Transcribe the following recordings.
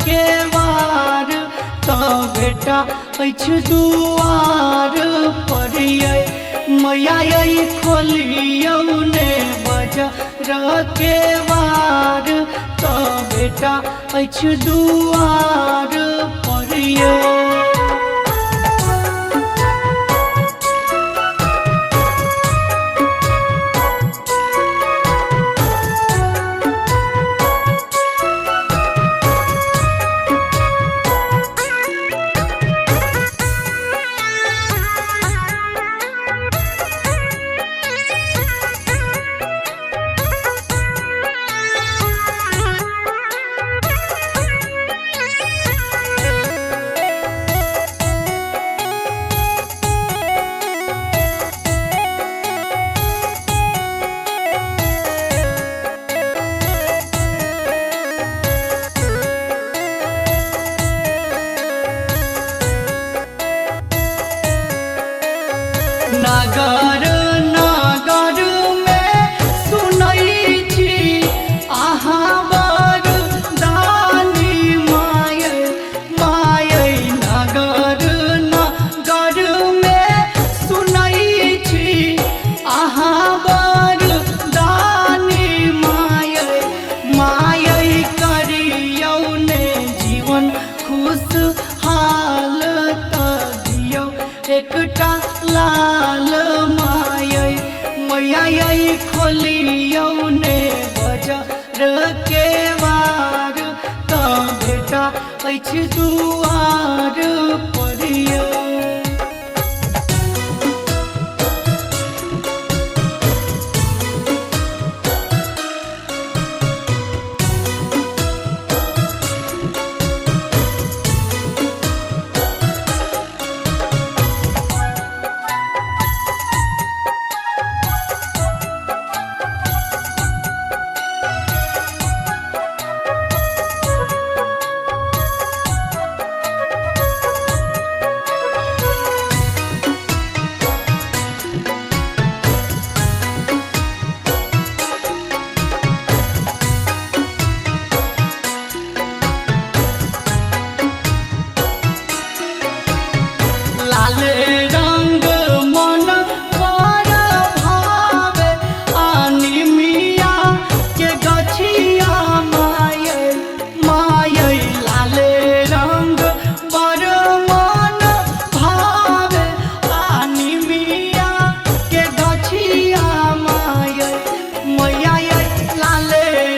के वार तो बेटा अछि दुआर परियै मैया खोलियौ ने बजर के वार तो बेटा अछि दुआर परियै। नगर नगर में सुनै छी अहाँ वरदानी मायै मायै नगर नगर में सुनै छी अहाँ वरदानी मायै मायै करियौ ने जीवन खुशहाल त दियौ एकटा लाल मायै मैया खोलियौ ने बजर के वार तो बेटा अछि दुआर परियै। लाल रंग मन पर भावे आनी मिया के गछिया मायै मायै लाल रंग पर मन भावे आनी मिया के गछिया मायै मैया लाल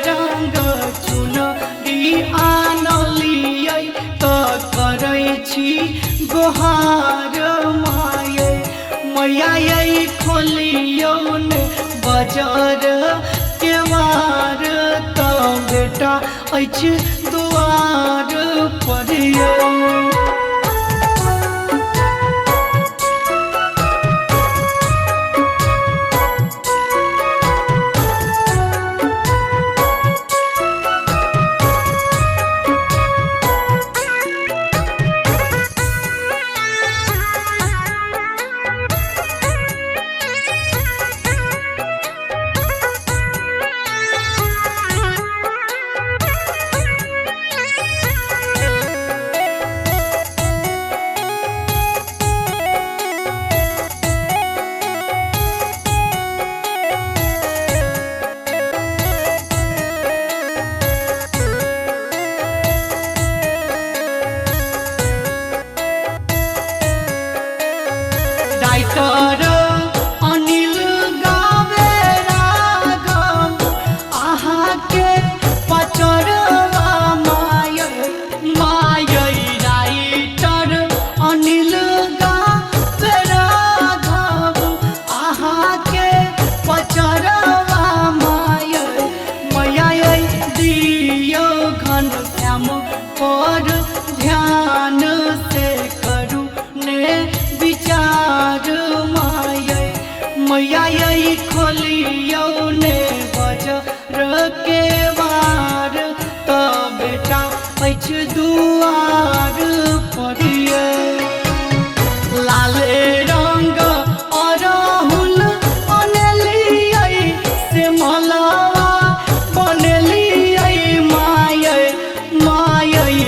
रंग चुनरी आनलियै तो करै छी गोहार मायै मैया खोलियौ ने बजर के वार तो बेटा अछि दुआर परियै। राइटर अनिल गावे रागम अहाँ के पचरवा मायै मायै राइटर अनिल गावे रागम अहाँ के पचरवा मायै मैया दियौ घन श्याम पर ध्यान से करू ने विचार मायै मैया खोलियौ ने बजर के वार तो बेटा अछि दुआर परियै। लाल रंग अरहुल अनलियै से मलवा बनलियै मायै मायै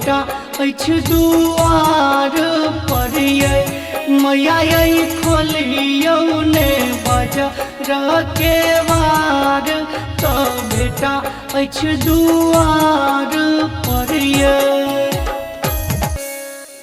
बेटा अछि दुआर पर ये मैया ये खोलियो ने बजर के वार तो बेटा अछि दुआर पर ये।